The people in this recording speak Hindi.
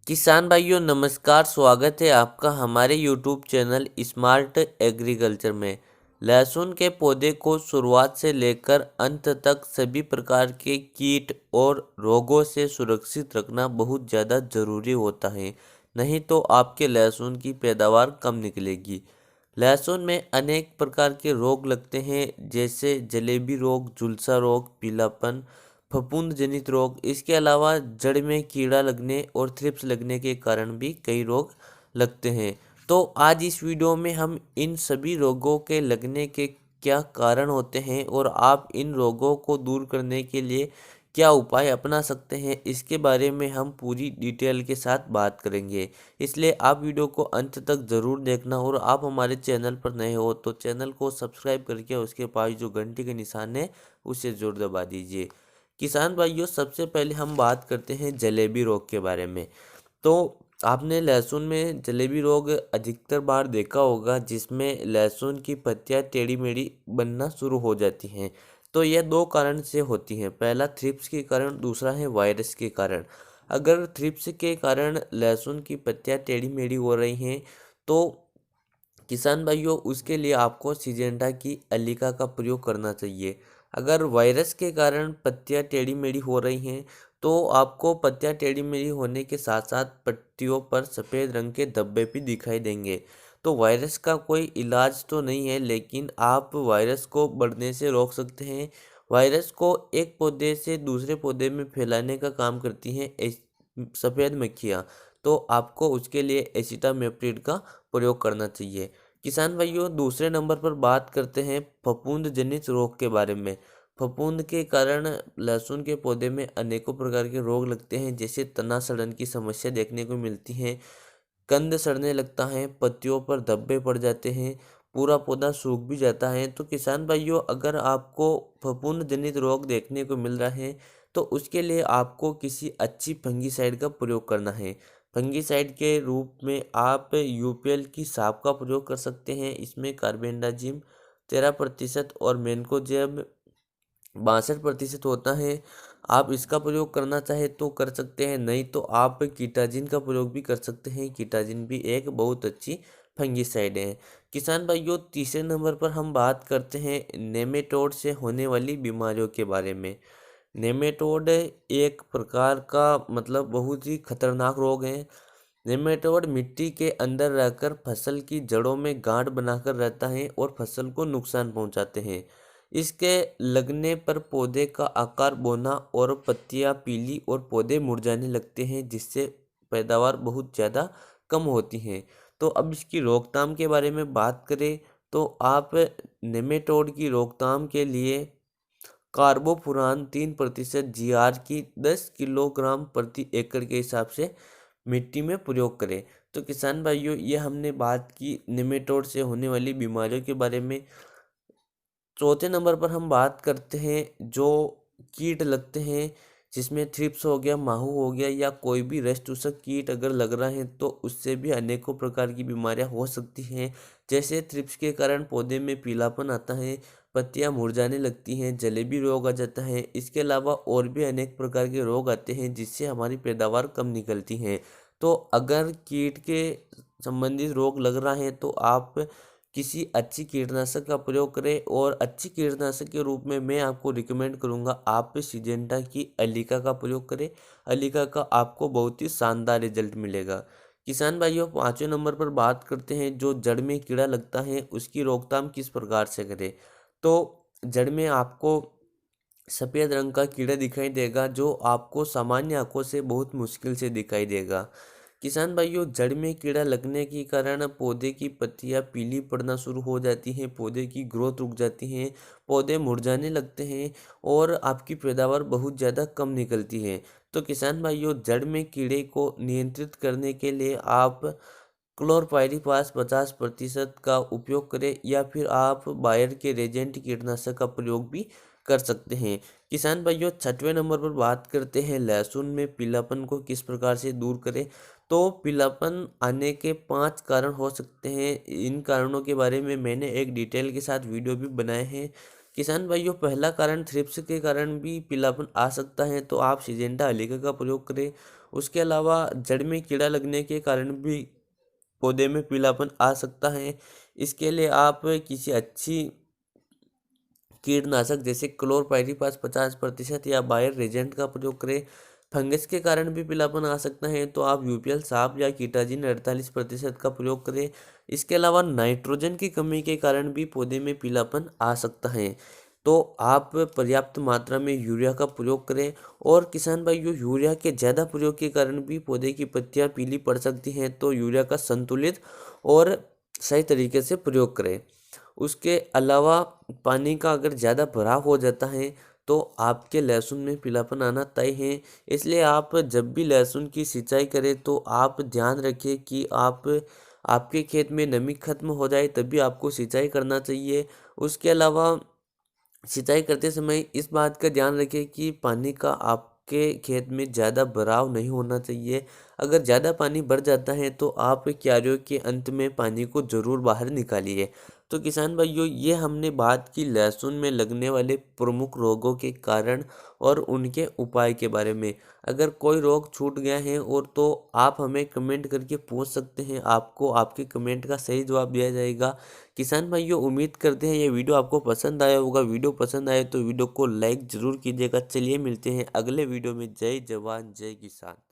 किसान भाइयों नमस्कार। स्वागत है आपका हमारे यूट्यूब चैनल स्मार्ट एग्रीकल्चर में। लहसुन के पौधे को शुरुआत से लेकर अंत तक सभी प्रकार के कीट और रोगों से सुरक्षित रखना बहुत ज़्यादा ज़रूरी होता है, नहीं तो आपके लहसुन की पैदावार कम निकलेगी। लहसुन में अनेक प्रकार के रोग लगते हैं, जैसे जलेबी रोग, झुलसा रोग, पीलापन, फफूंद जनित रोग। इसके अलावा जड़ में कीड़ा लगने और थ्रिप्स लगने के कारण भी कई रोग लगते हैं। तो आज इस वीडियो में हम इन सभी रोगों के लगने के क्या कारण होते हैं और आप इन रोगों को दूर करने के लिए क्या उपाय अपना सकते हैं, इसके बारे में हम पूरी डिटेल के साथ बात करेंगे। इसलिए आप वीडियो को अंत तक ज़रूर देखना और आप हमारे चैनल पर नए हो तो चैनल को सब्सक्राइब करके उसके पास जो घंटी के निशान है उसे ज़रूर दबा दीजिए। किसान भाइयों, सबसे पहले हम बात करते हैं जलेबी रोग के बारे में। तो आपने लहसुन में जलेबी रोग अधिकतर बार देखा होगा, जिसमें लहसुन की पत्तियां टेढ़ी मेढ़ी बनना शुरू हो जाती हैं। तो यह दो कारण से होती हैं, पहला थ्रिप्स के कारण, दूसरा है वायरस के कारण। अगर थ्रिप्स के कारण लहसुन की पत्तियां टेढ़ी मेढ़ी हो रही हैं तो किसान भाइयों उसके लिए आपको सिजेंटा की अलीका का प्रयोग करना चाहिए। अगर वायरस के कारण पत्तियां टेढ़ी मेढ़ी हो रही हैं तो आपको पत्तियां टेढ़ी मेढ़ी होने के साथ साथ पत्तियों पर सफ़ेद रंग के धब्बे भी दिखाई देंगे। तो वायरस का कोई इलाज तो नहीं है, लेकिन आप वायरस को बढ़ने से रोक सकते हैं। वायरस को एक पौधे से दूसरे पौधे में फैलाने का काम करती हैं सफ़ेद मक्खियाँ। तो आपको उसके लिए एसिटामिप्रिड का प्रयोग करना चाहिए। किसान भाइयों, दूसरे नंबर पर बात करते हैं फफूंद जनित रोग के बारे में। फफूंद के कारण लहसुन के पौधे में अनेकों प्रकार के रोग लगते हैं, जैसे तना सड़न की समस्या देखने को मिलती है, कंद सड़ने लगता है, पत्तियों पर धब्बे पड़ जाते हैं, पूरा पौधा सूख भी जाता है। तो किसान भाइयों, अगर आपको फफूंद जनित रोग देखने को मिल रहा है तो उसके लिए आपको किसी अच्छी फंगीसाइड का प्रयोग करना है। फंगीसाइड के रूप में आप यूपीएल की साप का प्रयोग कर सकते हैं। इसमें कार्बेंडाजिम 13% और मैनकोजेब 62% होता है। आप इसका प्रयोग करना चाहे तो कर सकते हैं, नहीं तो आप कीटाजिन का प्रयोग भी कर सकते हैं। कीटाजिन भी एक बहुत अच्छी फंगीसाइड है। किसान भाइयों, तीसरे नंबर पर हम बात करते हैं नेमेटोड से होने वाली बीमारियों के बारे में। नेमेटोड एक प्रकार का बहुत ही खतरनाक रोग है। नेमेटोड मिट्टी के अंदर रहकर फसल की जड़ों में गांठ बनाकर रहता है और फसल को नुकसान पहुंचाते हैं। इसके लगने पर पौधे का आकार बौना और पत्तियां पीली और पौधे मुरझाने लगते हैं, जिससे पैदावार बहुत ज़्यादा कम होती है। तो अब इसकी रोकथाम के बारे में बात करें तो आप नेमेटोड की रोकथाम के लिए कार्बोफुरान 3% जीआर की 10 किलोग्राम प्रति एकड़ के हिसाब से मिट्टी में प्रयोग करें। तो किसान भाइयों, ये हमने बात की निमेटोड से होने वाली बीमारियों के बारे में। चौथे नंबर पर हम बात करते हैं जो कीट लगते हैं, जिसमें थ्रिप्स हो गया, माहू हो गया या कोई भी रस चूसक कीट अगर लग रहा है तो उससे भी अनेकों प्रकार की बीमारियां हो सकती हैं। जैसे थ्रिप्स के कारण पौधे में पीलापन आता है, पत्तियां मुरझाने लगती हैं, जलेबी रोग आ जाता है। इसके अलावा और भी अनेक प्रकार के रोग आते हैं जिससे हमारी पैदावार कम निकलती है। तो अगर कीट के संबंधित रोग लग रहा है तो आप किसी अच्छी कीटनाशक का प्रयोग करें, और अच्छी कीटनाशक के रूप में मैं आपको रिकमेंड करूंगा आप सिजेंटा की अलीका का प्रयोग करें। अलीका का आपको बहुत ही शानदार रिजल्ट मिलेगा। किसान भाइयों, पांचवें नंबर पर बात करते हैं जो जड़ में कीड़ा लगता है उसकी रोकथाम किस प्रकार से करें। तो जड़ में आपको सफ़ेद रंग का कीड़ा दिखाई देगा जो आपको सामान्य आंखों से बहुत मुश्किल से दिखाई देगा। किसान भाइयों, जड़ में कीड़ा लगने के कारण पौधे की पत्तियां पीली पड़ना शुरू हो जाती हैं, पौधे की ग्रोथ रुक जाती है, पौधे मुरझाने लगते हैं और आपकी पैदावार बहुत ज़्यादा कम निकलती है। तो किसान भाइयों, जड़ में कीड़े को नियंत्रित करने के लिए आप क्लोरपाइरीफास 50% का उपयोग करें, या फिर आप बायर के रेजेंट कीटनाशक का प्रयोग भी कर सकते हैं। किसान भाइयों, छठवें नंबर पर बात करते हैं लहसुन में पीलापन को किस प्रकार से दूर करें। तो पीलापन आने के 5 कारण हो सकते हैं। इन कारणों के बारे में मैंने एक डिटेल के साथ वीडियो भी बनाए हैं। किसान भाइयों, पहला कारण थ्रिप्स के कारण भी पीलापन आ सकता है, तो आप सिजेंटा अलीका का प्रयोग करें। उसके अलावा जड़ में कीड़ा लगने के कारण भी पौधे में पीलापन आ सकता है। इसके लिए आप किसी अच्छी कीटनाशक जैसे क्लोरपाइरीपास 50% या बायर रेजेंट का प्रयोग करें। फंगस के कारण भी पीलापन आ सकता है तो आप यूपीएल साफ या कीटाजिन 48% का प्रयोग करें। इसके अलावा नाइट्रोजन की कमी के कारण भी पौधे में पीलापन आ सकता है तो आप पर्याप्त मात्रा में यूरिया का प्रयोग करें। और किसान भाइयों, यूरिया के ज़्यादा प्रयोग के कारण भी पौधे की पत्तियां पीली पड़ सकती हैं तो यूरिया का संतुलित और सही तरीके से प्रयोग करें। उसके अलावा पानी का अगर ज़्यादा भराव हो जाता है तो आपके लहसुन में पीलापन आना तय है। इसलिए आप जब भी लहसुन की सिंचाई करें तो आप ध्यान रखें कि आपके खेत में नमी खत्म हो जाए तभी आपको सिंचाई करना चाहिए। उसके अलावा सिंचाई करते समय इस बात का ध्यान रखें कि पानी का आपके खेत में ज़्यादा भराव नहीं होना चाहिए। अगर ज़्यादा पानी बढ़ जाता है तो आप क्यारियों के अंत में पानी को ज़रूर बाहर निकालिए। तो किसान भाइयों, ये हमने बात की लहसुन में लगने वाले प्रमुख रोगों के कारण और उनके उपाय के बारे में। अगर कोई रोग छूट गया है और तो आप हमें कमेंट करके पूछ सकते हैं, आपको आपके कमेंट का सही जवाब दिया जाएगा। किसान भाइयों, उम्मीद करते हैं ये वीडियो आपको पसंद आया होगा। वीडियो पसंद आए तो वीडियो को लाइक ज़रूर कीजिएगा। चलिए मिलते हैं अगले वीडियो में। जय जवान जय किसान।